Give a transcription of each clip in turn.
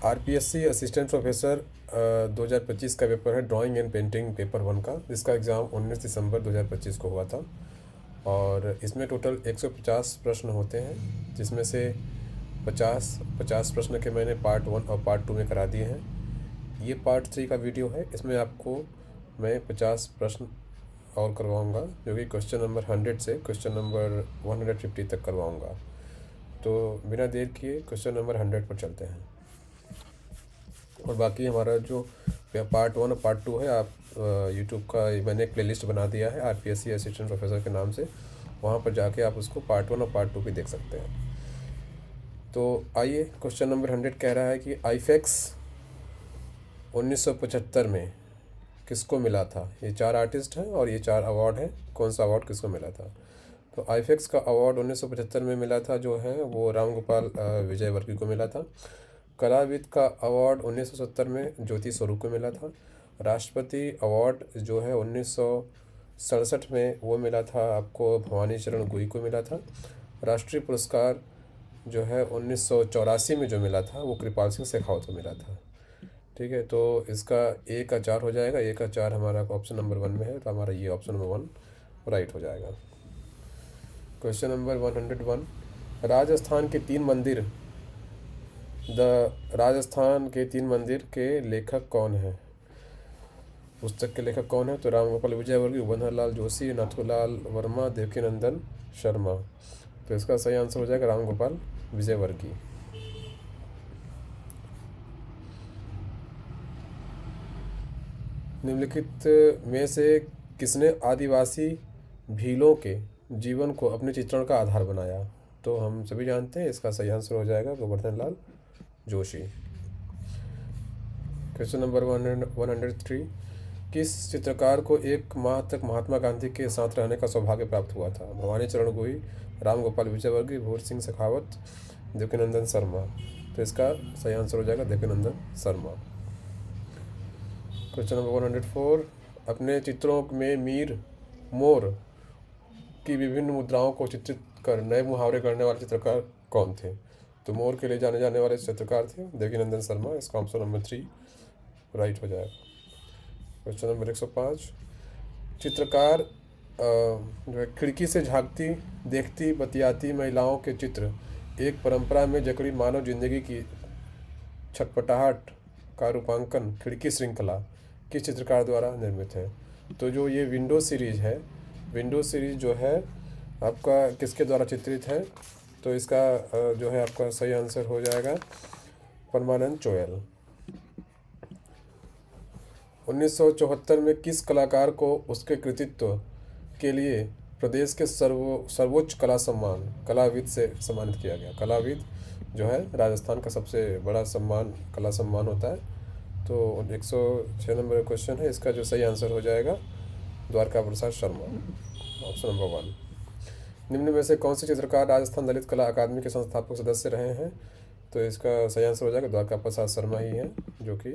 RPSC assistant professor 2025 का paper है, drawing and painting paper 1 का, जिसका एग्ज़ाम 19 दिसंबर 2025 को हुआ था। और इसमें टोटल 150 प्रश्न होते हैं, जिसमें से 50 प्रश्न के मैंने पार्ट 1 और पार्ट 2 में करा दिए हैं। ये पार्ट 3 का वीडियो है, इसमें आपको मैं 50 प्रश्न और करवाऊँगा, जो कि क्वेश्चन नंबर 100 से क्वेश्चन नंबर 150 तक करवाऊँगा। तो बिना देर किए क्वेश्चन नंबर 100 पर चलते हैं। और बाकी हमारा जो पार्ट 1 और पार्ट 2 है, आप यूट्यूब का मैंने एक प्लेलिस्ट बना दिया है आरपीएससी असिस्टेंट प्रोफेसर के नाम से, वहाँ पर जाके आप उसको पार्ट 1 और पार्ट 2 भी देख सकते हैं। तो आइए, क्वेश्चन नंबर 100 कह रहा है कि आईफेक्स 1975 में किसको मिला था। ये 4 आर्टिस्ट हैं और ये 4 अवार्ड हैं, कौन सा अवार्ड किसको मिला था। तो आईफेक्स का अवार्ड 1975 में मिला था, जो है वो राम गोपाल विजयवर्गीय को मिला था। कलाविद का अवार्ड 1970 में ज्योति स्वरूप को मिला था। राष्ट्रपति अवार्ड जो है 1967 में वो मिला था आपको भवानी चरण गुही को मिला था। राष्ट्रीय पुरस्कार जो है 1984 में जो मिला था वो कृपाल सिंह शेखावत को मिला था। ठीक है, तो इसका ए का 4 हो जाएगा, ए का 4 हमारा ऑप्शन नंबर 1 में है, तो हमारा ये ऑप्शन नंबर 1 राइट हो जाएगा। क्वेश्चन नंबर 101, राजस्थान के 3 मंदिर राजस्थान के 3 मंदिर के लेखक कौन है। पुस्तक के लेखक कौन है, तो राम गोपाल विजयवर्गीय, बनहरलाल जोशी, नाथूलाल वर्मा, देवकीनंदन शर्मा। तो इसका सही आंसर हो जाएगा राम गोपाल विजयवर्गीय। निम्नलिखित में से किसने आदिवासी भीलों के जीवन को अपने चित्रण का आधार बनाया। तो हम सभी जानते हैं, इसका सही आंसर हो जाएगा गोवर्धन लाल जोशी। क्वेश्चन नंबर 103, किस चित्रकार को 1 माह तक महात्मा गांधी के साथ रहने का सौभाग्य प्राप्त हुआ था। भवानी चरण गुही, राम गोपाल विजयवर्गीय, भूर सिंह शेखावत, देवकीनंदन शर्मा। तो इसका सही आंसर हो जाएगा देवकीनंदन शर्मा। क्वेश्चन नंबर 104, अपने चित्रों में मीर मोर की विभिन्न मुद्राओं को चित्रित कर नए मुहावरे करने वाले चित्रकार कौन थे। तो मोर के लिए जाने जाने वाले चित्रकार थे देवकीनंदन शर्मा। इसका ऑप्शन नंबर 3 राइट हो जाएगा। क्वेश्चन नंबर 105, चित्रकार जो है खिड़की से झांकती देखती बतियाती महिलाओं के चित्र एक परंपरा में जकड़ी मानव जिंदगी की छटपटाहट का रूपांकन खिड़की श्रृंखला किस चित्रकार द्वारा निर्मित है। तो जो ये विंडो सीरीज है, विंडो सीरीज जो है आपका किसके द्वारा चित्रित है। तो इसका जो है आपका सही आंसर हो जाएगा परमानंद चोयल। 1974 में किस कलाकार को उसके कृतित्व के लिए प्रदेश के सर्वोच्च कला सम्मान कलाविद से सम्मानित किया गया। कलाविद जो है राजस्थान का सबसे बड़ा सम्मान, कला सम्मान होता है। तो 106 नंबर क्वेश्चन है, इसका जो सही आंसर हो जाएगा द्वारका प्रसाद शर्मा, ऑप्शन नंबर 1। निम्न में से कौन से चित्रकार राजस्थान ललित कला अकादमी के संस्थापक सदस्य रहे हैं। तो इसका सही आंसर हो जाएगा द्वारका प्रसाद शर्मा ही हैं, जो कि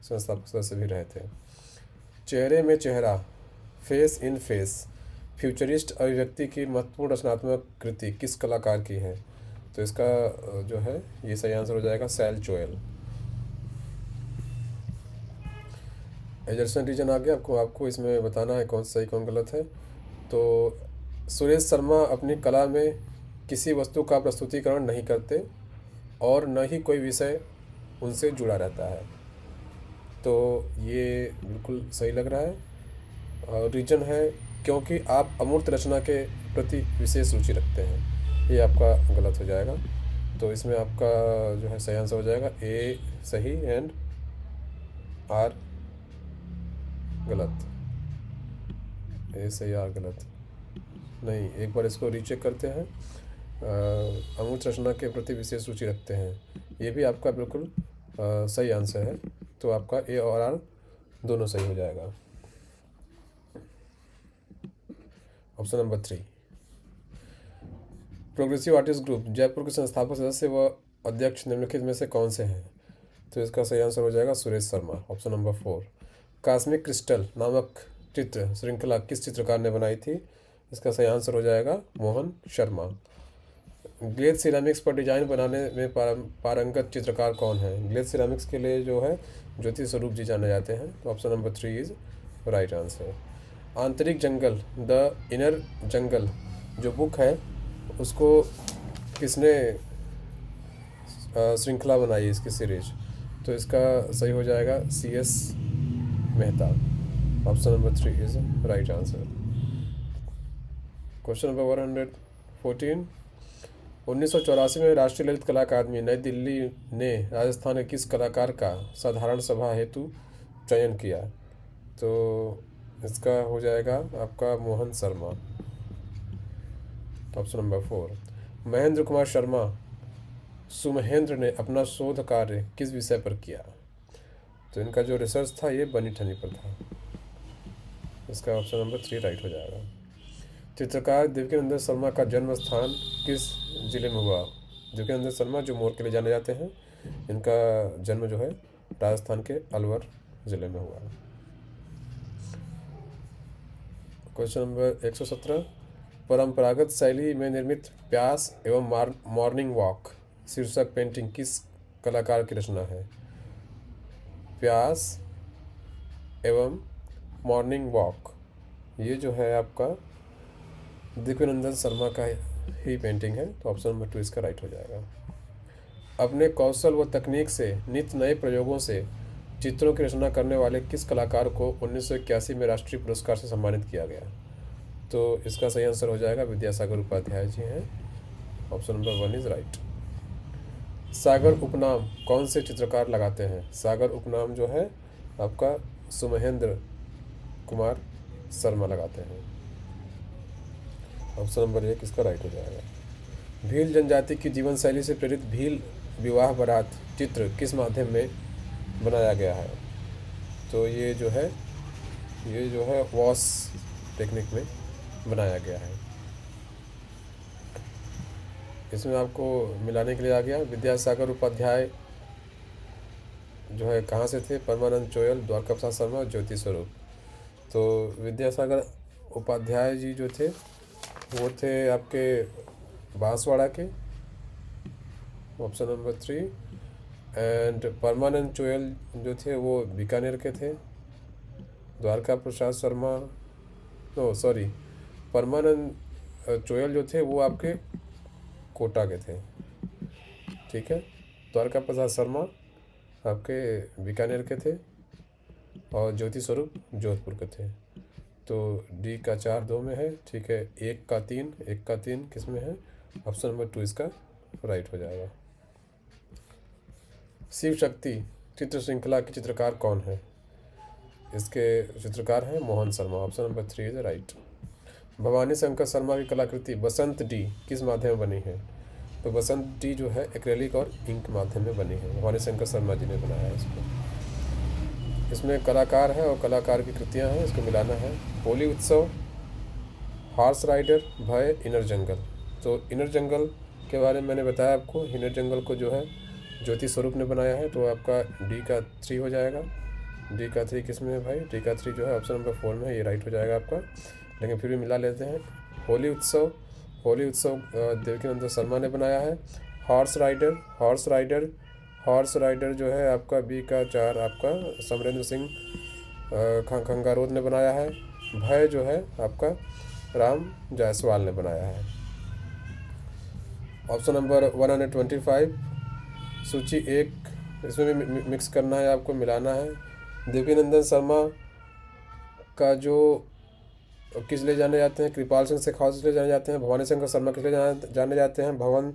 संस्थापक सदस्य भी रहे थे। चेहरे में चेहरा, फेस इन फेस, फ्यूचरिस्ट अभिव्यक्ति की महत्वपूर्ण रचनात्मक कृति किस कलाकार की है। तो इसका जो है ये सही आंसर हो जाएगा सैल चोयल। एजर्सन रीजन आ गया, आपको इसमें बताना है कौन सही कौन गलत है। तो सुरेश शर्मा अपनी कला में किसी वस्तु का प्रस्तुतिकरण नहीं करते और न ही कोई विषय उनसे जुड़ा रहता है। तो ये बिल्कुल सही लग रहा है। और रीजन है क्योंकि आप अमूर्त रचना के प्रति विशेष रुचि रखते हैं, ये आपका गलत हो जाएगा। तो इसमें आपका जो है सही आंसर हो जाएगा ए सही एंड आर गलत। ए सही आर गलत नहीं, एक बार इसको रीचेक करते हैं। अमूर्त रचना के प्रति विशेष रुचि रखते हैं, ये भी आपका बिल्कुल सही आंसर है। तो आपका ए और आर दोनों सही हो जाएगा। Option number 3, progressive artist group Jaipur के संस्थापक सदस्य व अध्यक्ष निम्नलिखित में से कौन से हैं। तो इसका सही आंसर हो जाएगा Suresh Sharma, option number 4। Cosmic crystal नामक चित्र श्रृंखला किस चित्रकार ने बनाई थी। इसका सही आंसर हो जाएगा मोहन शर्मा। ग्लेज सिरामिक्स पर डिजाइन बनाने में पारंगत चित्रकार कौन है? ग्लेज सिरामिक्स के लिए जो है ज्योति स्वरूप जी जाने जाते हैं। तो option number 3 is right answer. आंतरिक जंगल, द इनर जंगल जो बुक है उसको किसने श्रृंखला बनाई, इसकी सीरीज? तो इसका सही हो जाएगा CS Mehta. Option number 3 is right answer. Question number 114। 1984 में राष्ट्रीय ललित कला अकादमी नई दिल्ली ने राजस्थान के किस कलाकार का साधारण सभा हेतु चयन किया? तो इसका हो जाएगा आपका मोहन शर्मा। Option number 4। महेंद्र कुमार शर्मा सुमहेंद्र ने अपना शोध कार्य किस विषय पर किया? तो इनका जो रिसर्च था ये बनी ठनी पर था। इसका ऑप्शन नंबर 3 राइट हो जाएगा। चित्रकार देवकीनंदन शर्मा का जन्म स्थान किस जिले में हुआ? देवकीनंदन शर्मा जो मोर के लिए जाने जाते हैं, इनका जन्म जो है राजस्थान के अलवर जिले में हुआ। Question number 117। परंपरागत शैली में निर्मित प्यास एवं मॉर्निंग वॉक शीर्षक पेंटिंग किस कलाकार की रचना है? प्यास एवं मॉर्निंग वॉक ये जो है आपका देवकीनंदन शर्मा का ही पेंटिंग है। तो ऑप्शन नंबर 2 इसका राइट हो जाएगा। अपने कौशल व तकनीक से नित्य नए प्रयोगों से चित्रों की रचना करने वाले किस कलाकार को 1981 में राष्ट्रीय पुरस्कार से सम्मानित किया गया? तो इसका सही आंसर हो जाएगा विद्यासागर उपाध्याय जी हैं। Option number 1 is right. Sagar उपनाम कौन से चित्रकार लगाते हैं? सागर उपनाम जो है आपका सुमहेंद्र कुमार शर्मा लगाते हैं। ऑप्शन नंबर 1 इसका राइट हो जाएगा। भील जनजाति की जीवन शैली से प्रेरित भील विवाह बारात चित्र किस माध्यम में बनाया गया है? तो ये जो है वॉश टेक्निक में बनाया गया है। इसमें आपको मिलाने के लिए आ गया विद्यासागर उपाध्याय जो है कहाँ से थे? परमानंद चोयल, द्वारका प्रसाद शर्मा और ज्योति स्वरूप। तो विद्यासागर उपाध्याय जी जो थे वो थे आपके बांसवाड़ा के। Option number 3। एंड परमानंद चोयल जो थे वो बीकानेर के थे। द्वारका प्रसाद शर्मा परमानंद चोयल जो थे वो आपके कोटा के थे। ठीक है। द्वारका प्रसाद शर्मा आपके बीकानेर के थे और ज्योति स्वरूप जोधपुर के थे। तो डी का 4 2 में है। ठीक है। 1 का 3 किस में है? ऑप्शन नंबर 2 इसका राइट हो जाएगा। शिव शक्ति चित्र श्रृंखला के चित्रकार कौन है? इसके चित्रकार हैं Mohan Sharma. Option number 3 is right. Bhavani Shankar Sharma की कलाकृति बसंत डी किस माध्यम में बनी है? तो बसंत डी जो है एक्रेलिक और इंक माध्यम में बनी है। भवानी शंकर शर्मा जी ने बनाया है इसको। इसमें कलाकार है और कलाकार की कृतियां हैं, इसको मिलाना है। होली उत्सव, हॉर्स राइडर, भय, इनर जंगल। तो इनर जंगल के बारे में मैंने बताया आपको। इनर जंगल को जो है ज्योति स्वरूप ने बनाया है। तो आपका डी का 3 हो जाएगा। डी का 3 किस में है भाई? डी का 3 जो है ऑप्शन नंबर 4 में है। ये राइट हो जाएगा आपका। लेकिन फिर भी मिला लेते हैं। होली उत्सव देवकीनंदन शर्मा ने बनाया है। हॉर्स राइडर जो है आपका बी का 4 आपका समरेंद्र सिंह खंगारोद ने बनाया है। भय जो है आपका राम जायसवाल ने बनाया है। ऑप्शन नंबर 125 सूची 1 इसमें भी मिक्स करना है आपको, मिलाना है। देवकीनंदन शर्मा का जो किस लिए जाने जाते हैं? कृपाल सिंह शेखावत किस लिए जाने जाते हैं? भवानी शंकर शर्मा किस लिए जाने जाते हैं? भवन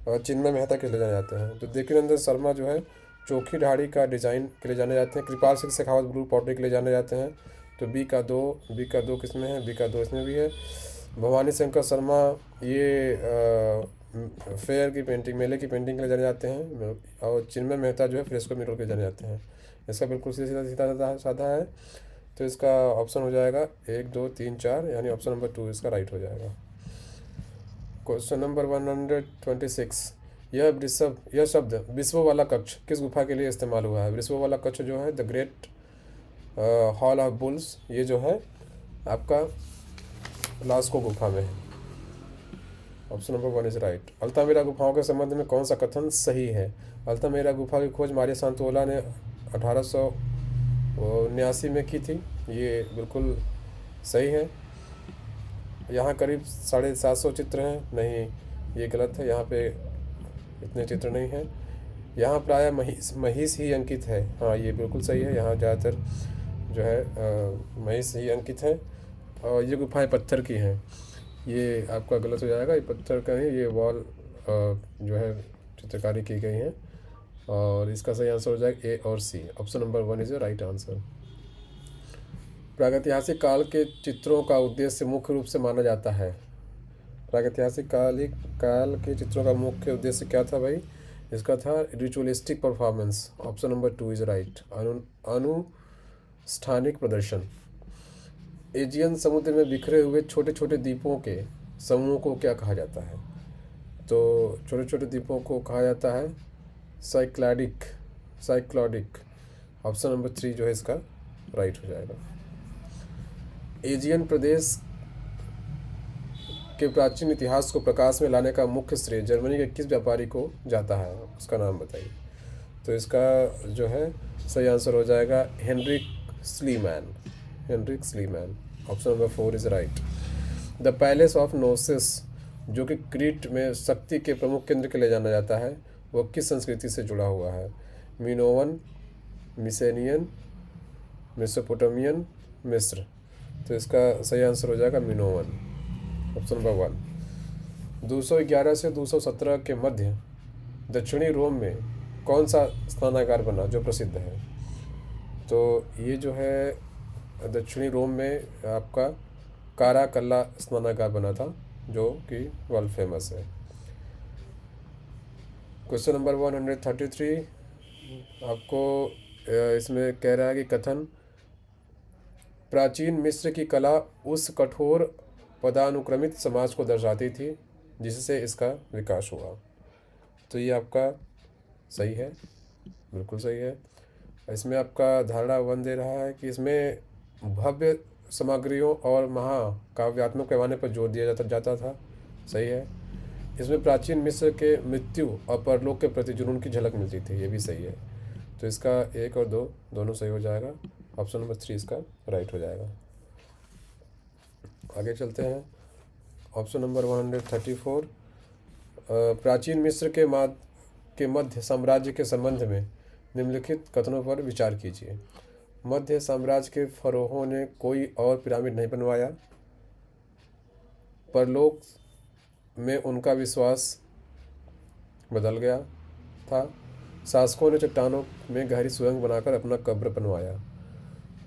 और चिन्मय मेहता किस लिए जाने जाते हैं? तो देवकीनंदन शर्मा जो है चोखी ढाड़ी का डिज़ाइन के लिए जाने जाते हैं। कृपाल सिंह शेखावत ब्लू पॉटरी के लिए जाने जाते हैं। तो बी का 2 किस में है? बी का 2 इसमें भी है। भवानी शंकर शर्मा ये फेयर की पेंटिंग, मेले की पेंटिंग के लिए जाने जाते हैं। और चिन्मय मेहता जो है फ्रेस्को म्यूरल के लिए जाने जाते हैं। इसका बिल्कुल सीधा साधा है। तो इसका ऑप्शन हो जाएगा 1 2 3 4, यानी ऑप्शन नंबर 2 इसका राइट हो जाएगा। Question number 126। यह शब्द विश्व वाला कक्ष किस गुफा के लिए इस्तेमाल हुआ है? विश्व वाला कक्ष जो है the great hall of bulls, ये जो है आपका लास्को गुफा में है। Option number 1 is right. Altamira गुफाओं के संबंध में कौन सा कथन सही है? अल्तामिरा गुफा की खोज मारिया सांतोला ने 1879 में की थी। ये बिल्कुल सही है। यहाँ करीब 750 चित्र हैं। नहीं, ये गलत है, यहाँ पे इतने चित्र नहीं हैं। यहाँ प्रायः महिष ही अंकित है। हाँ, ये बिल्कुल सही है। यहाँ ज़्यादातर जो है महिष ही अंकित है। और ये गुफाएं पत्थर की हैं। ये आपका गलत हो जाएगा, ये पत्थर का है। ये वॉल जो है चित्रकारी की गई है। और इसका सही आंसर हो जाएगा ए और C. Option number 1 is the right answer. प्रागैतिहासिक काल के चित्रों का उद्देश्य मुख्य रूप से माना जाता है। प्रागैतिहासिक काल के चित्रों का मुख्य उद्देश्य क्या था भाई? इसका था ritualistic performance. Option number 2 is right. अनुष्ठानिक प्रदर्शन। एजियन समुद्र में बिखरे हुए छोटे छोटे द्वीपों के समूह को क्या कहा जाता है? तो छोटे छोटे द्वीपों को कहा जाता है साइक्लॉडिक। ऑप्शन नंबर 3 जो है इसका राइट हो जाएगा। एजियन प्रदेश के प्राचीन इतिहास को प्रकाश में लाने का मुख्य श्रेय जर्मनी के किस व्यापारी को जाता है? उसका नाम बताइए। तो इसका जो है सही आंसर हो जाएगा Heinrich Schliemann. Option number 4 is right. The palace of Knossos, जो कि क्रीट में शक्ति के प्रमुख केंद्र के लिए जाना जाता है, वह किस संस्कृति से जुड़ा हुआ है? मिनोवन, मिसेनियन, मेसोपोटामियन, मिस्र। तो इसका सही आंसर हो जाएगा मिनोवन। Option number 1। 211 से 217 के मध्य दक्षिणी रोम में कौन सा स्नानागार बना जो प्रसिद्ध है? तो ये जो है दक्षिणी रोम में आपका काराकल्ला स्नानागार बना था, जो कि वर्ल्ड फेमस है। क्वेश्चन नंबर 133 आपको इसमें कह रहा है कि कथन प्राचीन मिस्र की कला उस कठोर पदानुक्रमित समाज को दर्शाती थी जिससे इसका विकास हुआ। तो ये आपका सही है, बिल्कुल सही है। इसमें आपका धारणा 1 दे रहा है कि इसमें भव्य सामग्रियों और महाकाव्यात्मक पैमाने पर जोर दिया जाता था। सही है। इसमें प्राचीन मिस्र के मृत्यु और परलोक के प्रति जुनून की झलक मिलती थी। ये भी सही है। तो इसका 1 और 2 दोनों सही हो जाएगा। ऑप्शन नंबर 3 इसका राइट हो जाएगा। आगे चलते हैं। ऑप्शन नंबर 134 प्राचीन मिस्र के मध्य साम्राज्य के संबंध में निम्नलिखित कथनों पर विचार कीजिए। मध्य साम्राज्य के फरोहों ने कोई और पिरामिड नहीं बनवाया। परलोक में उनका विश्वास बदल गया था। शासकों ने चट्टानों में गहरी सुरंग बनाकर अपना कब्र बनवाया।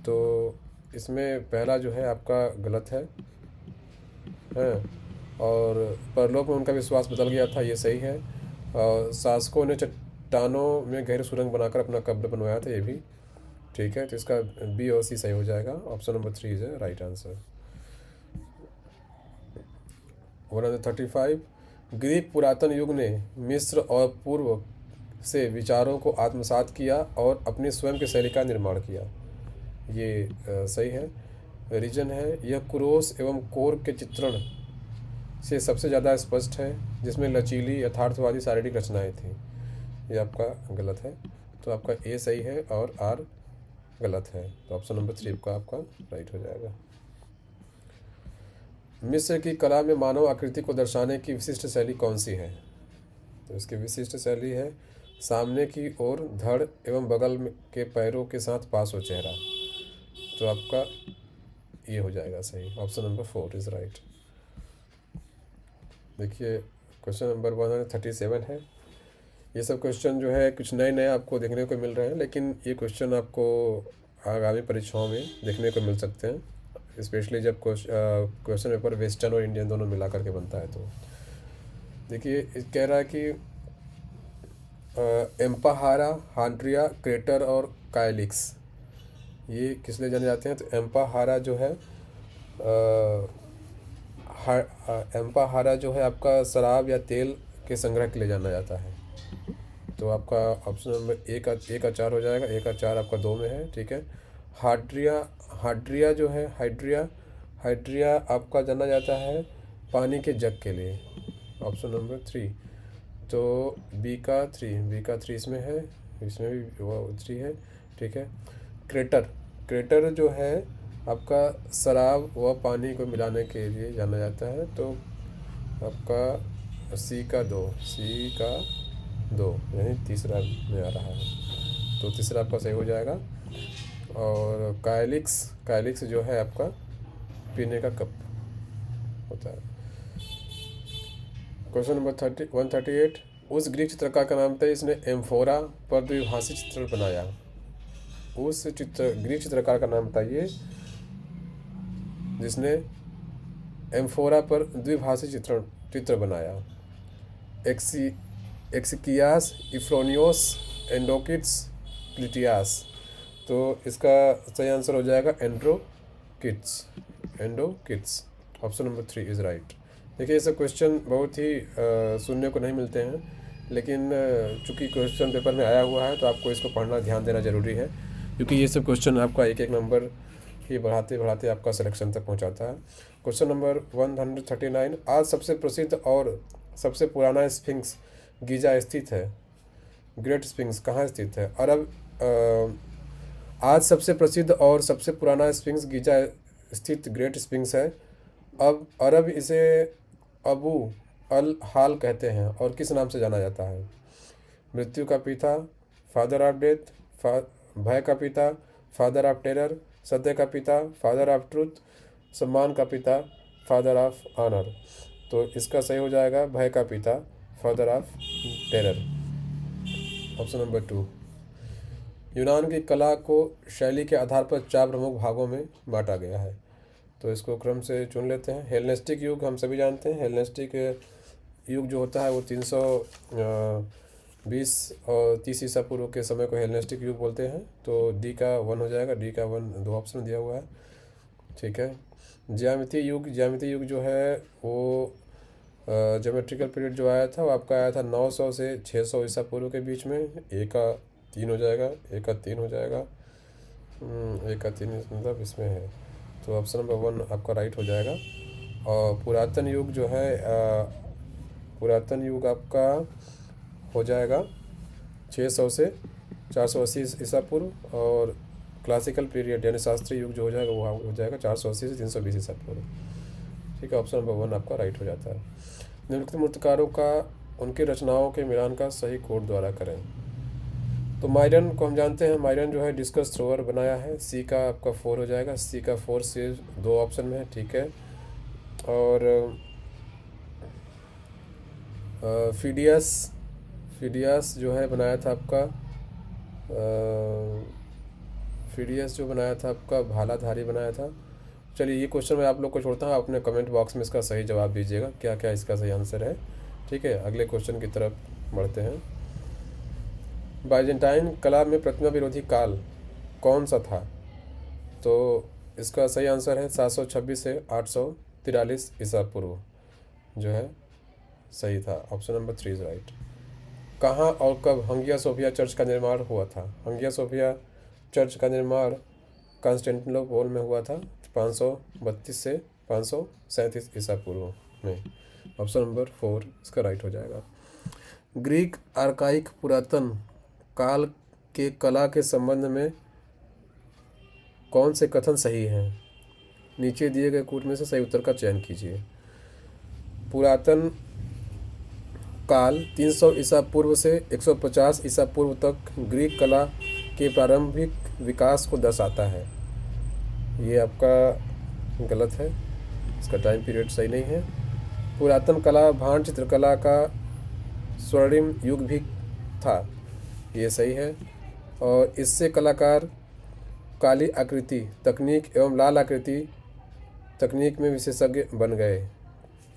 तो इसमें पहला जो है आपका गलत है। और परलोक में उनका विश्वास बदल गया था, ये सही है। और शासकों ने चट्टानों में गहरी सुरंग बनाकर अपना कब्र बनवाया था, ये भी ठीक है। तो इसका बी और सी सही हो जाएगा। Option number 3 is right answer. 135 Greek पुरातन युग ने मिस्र और पूर्व से विचारों को आत्मसात किया और अपनी स्वयं की शैली का निर्माण किया। ये सही है। रीजन है यह क्रोस एवं कोर के चित्रण से सबसे ज़्यादा स्पष्ट है, जिसमें लचीली यथार्थवादी शारीरिक रचनाएं थीं। ये आपका गलत है। तो आपका ए सही है और आर गलत है। तो ऑप्शन नंबर 3 का आपका राइट हो जाएगा। मिस्र की कला में मानव आकृति को दर्शाने की विशिष्ट शैली कौन सी है? तो इसकी विशिष्ट शैली है सामने की ओर धड़ एवं बगल के पैरों के साथ पास हो चेहरा। तो आपका ये हो जाएगा सही। Option number 4 is right. देखिए क्वेश्चन नंबर 137 है। ये सब क्वेश्चन जो है कुछ नए नए आपको देखने को मिल रहे हैं, लेकिन ये क्वेश्चन आपको आगामी परीक्षाओं में देखने को मिल सकते हैं, स्पेशली जब क्वेश्चन पेपर वेस्टर्न और इंडियन दोनों मिला करके बनता है। तो देखिए कह रहा है कि एम्पाहारा, हांड्रिया, क्रेटर और कायलिक्स ये किस लिए जाने जाते हैं? तो एम्पाहारा जो है आपका शराब या तेल के संग्रह के लिए जाना जाता है। तो आपका ऑप्शन नंबर ए का 4 हो जाएगा। ए का 4 आपका 2 में है, ठीक है। हाइड्रिया जो है हाइड्रिया आपका जाना जाता है पानी के जग के लिए। Option number 3। तो बी का 3 इसमें है, इसमें भी वो 3 है, ठीक है। क्रेटर जो है आपका शराब व पानी को मिलाने के लिए जाना जाता है, तो आपका सी का 2 यानी तीसरा में आ रहा है, तो तीसरा आपका सही हो जाएगा। और काइलिक्स जो है आपका पीने का कप होता है। Question number 138। उस ग्रीक चित्रकार का नाम था जिसने एम्फोरा पर द्विभाषी चित्र बनाया। ग्रीक चित्रकार का नाम था ये जिसने एम्फोरा पर द्विभाषी चित्र बनाया। एक्सिकियास, इफ्रोनियोस, एंडोकिट्स, प्लिटियास। तो इसका सही आंसर हो जाएगा Andokides. Option number 3 is right. देखिए, ये सब क्वेश्चन बहुत ही सुनने को नहीं मिलते हैं, लेकिन चूंकि क्वेश्चन पेपर में आया हुआ है तो आपको इसको पढ़ना, ध्यान देना ज़रूरी है, क्योंकि ये सब क्वेश्चन आपका एक एक नंबर ही बढ़ाते बढ़ाते आपका सिलेक्शन तक पहुंचाता है। Question number 139। आज सबसे प्रसिद्ध और सबसे पुराना स्फिंक्स गीजा स्थित है। ग्रेट स्फिंक्स कहाँ स्थित है? आज सबसे प्रसिद्ध और सबसे पुराना स्फिंक्स गीजा स्थित ग्रेट स्फिंक्स है। अब अरब इसे अबू अल हाल कहते हैं और किस नाम से जाना जाता है? मृत्यु का पिता, फादर ऑफ डेथ, भय का पिता, फादर ऑफ टेरर, सत्य का पिता, फादर ऑफ ट्रूथ, सम्मान का पिता, फादर ऑफ ऑनर। तो इसका सही हो जाएगा भय का पिता, father of terror. Option number 2। यूनान की कला को शैली के आधार पर 4 प्रमुख भागों में बांटा गया है, तो इसको क्रम से चुन लेते हैं। हेलेनिस्टिक युग हम सभी जानते हैं। हेलेनिस्टिक युग जो होता है वो 320 और 30 ईसा पूर्व के समय को हेलेनिस्टिक युग बोलते हैं। तो डी का 1 हो जाएगा। डी का 1 2 ऑप्शन दिया हुआ है, ठीक है। ज्यामितीय युग जो है वो ज्योमेट्रिकल पीरियड जो आया था वो आपका आया था 900 से 600 ईसा पूर्व के बीच में। ए का 3 हो जाएगा, ए का 3 हो जाएगा, ए का 3 मतलब इसमें है, तो ऑप्शन नंबर 1 आपका राइट हो जाएगा। और पुरातन युग जो है पुरातन युग आपका हो जाएगा 600 से 480 ईसा पूर्व। और क्लासिकल पीरियड यानी शास्त्रीय युग जो हो जाएगा वो हो जाएगा 480 से 320 ईसा पूर्व, ठीक है। ऑप्शन नंबर 1 आपका राइट हो जाता है। निम्नलिखित मूर्तिकारों का उनकी रचनाओं के मिलान का सही कोड द्वारा करें। तो माइरन को हम जानते हैं, माइरन जो है डिस्कस थ्रोअर बनाया है। सी का आपका 4 हो जाएगा। सी का 4 से 2 ऑप्शन में है, ठीक है। और फिडियस जो है बनाया था आपका फिडियस जो बनाया था आपका भालाधारी बनाया था। चलिए, ये क्वेश्चन मैं आप लोग को छोड़ता हूँ, आप अपने कमेंट बॉक्स में इसका सही जवाब दीजिएगा, क्या क्या इसका सही आंसर है, ठीक है। अगले क्वेश्चन की तरफ बढ़ते हैं। बाइजेंटाइन कला में प्रतिमा विरोधी काल कौन सा था? तो इसका सही आंसर है 726 से 843 ईसा पूर्व जो है सही था। Option number 3 is right. कहाँ और कब हंगिया सोफिया चर्च का निर्माण हुआ था? हंगिया सोफिया चर्च का निर्माण कॉन्स्टेंटिनोपल में हुआ था 532 से 537 ईसा पूर्व में। ऑप्शन नंबर 4 इसका राइट हो जाएगा। ग्रीक आर्काइक पुरातन काल के कला के संबंध में कौन से कथन सही हैं? नीचे दिए गए कूट में से सही उत्तर का चयन कीजिए। पुरातन काल 300 ईसा पूर्व से 150 ईसा पूर्व तक ग्रीक कला के प्रारंभिक विकास को दर्शाता है। ये आपका गलत है, इसका टाइम पीरियड सही नहीं है। पुरातन कला भांड चित्रकला का स्वर्णिम युग भी था, ये सही है। और इससे कलाकार काली आकृति तकनीक एवं लाल आकृति तकनीक में विशेषज्ञ बन गए,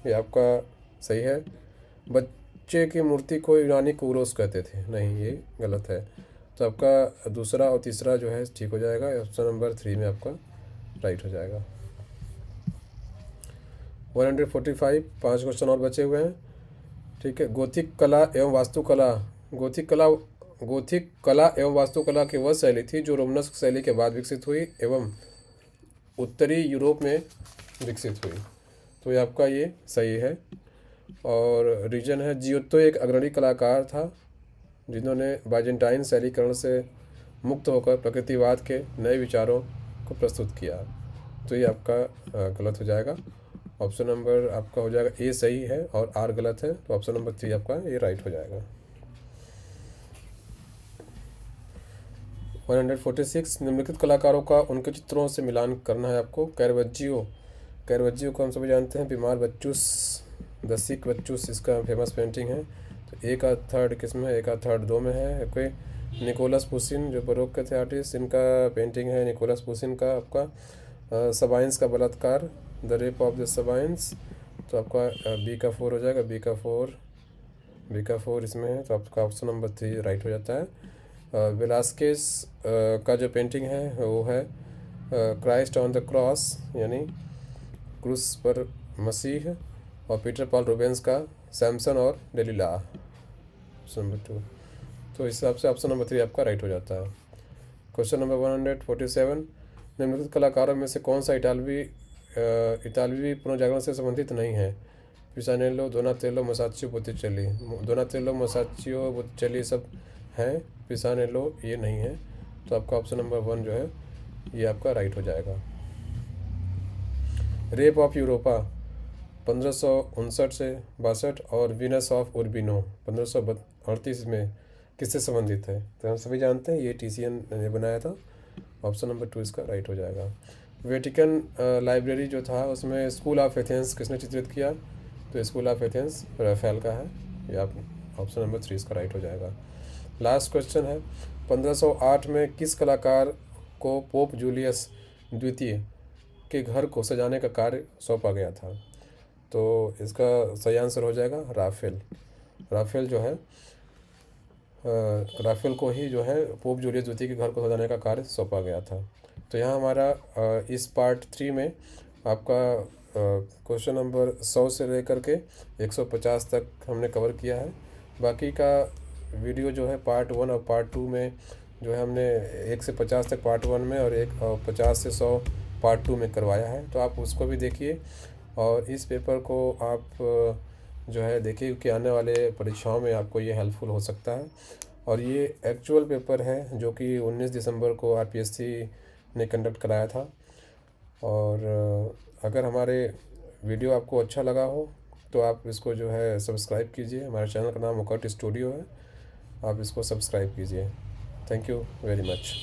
ये आपका सही है। बच्चे की मूर्ति को यूनानी कुरोस कहते थे, नहीं ये गलत है। तो आपका दूसरा और तीसरा जो है ठीक हो जाएगा। ऑप्शन नंबर 3 में आपका राइट हो जाएगा। 145 5 क्वेश्चन और बचे हुए हैं, ठीक है। गोथिक कला एवं वास्तुकला की वह शैली थी जो रोमनस्क शैली के बाद विकसित हुई एवं उत्तरी यूरोप में विकसित हुई, तो ये आपका ये सही है। और रीजन है जियोत्तो एक अग्रणी कलाकार था जिन्होंने बाइजेंटाइन शैलीकरण से मुक्त होकर प्रकृतिवाद के नए विचारों को प्रस्तुत किया। तो ये आपका गलत हो जाएगा। ऑप्शन नंबर आपका हो जाएगा ए सही है और आर गलत है, तो ऑप्शन नंबर 3 आपका ये राइट हो जाएगा। 146 निम्नलिखित कलाकारों का उनके चित्रों से मिलान करना है आपको। कैरवज्जियो को हम सभी जानते हैं, बीमार बच्चूस, द सिक बच्चूस इसका फेमस पेंटिंग है। तो ए का थर्ड किस में है? ए का थर्ड 2 में है। कोई निकोलस पुसिन जो बरोक के थे आर्टिस्ट, इनका पेंटिंग है निकोलस पुसिन का आपका सबाइंस का बलात्कार, द रेप ऑफ द सबाइंस, तो आपका बी का 4 हो जाएगा। बी का 4 इसमें है, तो आपका ऑप्शन नंबर 3 राइट हो जाता है। वेलास्केस का जो पेंटिंग है वो है क्राइस्ट ऑन द क्रॉस, यानी क्रूस पर मसीह, और पीटर पॉल रूबेंस का सैमसन और डेलीला, ऑप्शन नंबर 2। तो इस हिसाब से ऑप्शन नंबर 3 आपका राइट हो जाता है। क्वेश्चन नंबर 147, निम्नलिखित कलाकारों में से कौन सा इतालवी पुनर्जागरण से संबंधित नहीं है? पिसानेलो, दोनातेलो, मोसाचियो, बोत्तिचेली। दोनातेलो, मोसाचियो, बोत्तिचेली सब हैं, पिसानेलो ये नहीं है, तो आपका ऑप्शन नंबर 1 जो है ये आपका राइट हो जाएगा। रेप ऑफ यूरोपा 1559 से 62 और वीनस ऑफ उर्बिनो 1538 में किससे संबंधित है? तो हम सभी जानते हैं ये टीसीएन ने बनाया था। ऑप्शन नंबर 2 इसका राइट हो जाएगा। वेटिकन लाइब्रेरी जो था उसमें स्कूल ऑफ एथेंस किसने चित्रित किया? तो स्कूल ऑफ एथेंस राफेल का है, ये आप ऑप्शन नंबर 3 इसका राइट हो जाएगा। लास्ट क्वेश्चन है, 1508 में किस कलाकार को पोप जूलियस द्वितीय के घर को सजाने का कार्य सौंपा गया था? तो इसका सही आंसर हो जाएगा राफेल जो है राफेल को ही जो है पोप जूलियस द्वितीय के घर को सजाने का कार्य सौंपा गया था। तो यहाँ हमारा इस पार्ट 3 में आपका क्वेश्चन नंबर 100 से लेकर के 150 तक हमने कवर किया है। बाकी का वीडियो जो है पार्ट 1 और पार्ट 2 में जो है हमने 1 से 50 तक पार्ट 1 में और 50 से 100 पार्ट 2 में करवाया है, तो आप उसको भी देखिए और इस पेपर को आप जो है देखिए कि आने वाले परीक्षाओं में आपको ये हेल्पफुल हो सकता है। और ये एक्चुअल पेपर है जो कि 19 दिसंबर को आरपीएससी ने कंडक्ट कराया था। और अगर हमारे वीडियो आपको अच्छा लगा हो तो आप इसको जो है सब्सक्राइब कीजिए। हमारे चैनल का नाम मुकट स्टूडियो है, आप इसको सब्सक्राइब कीजिए। Thank you very much.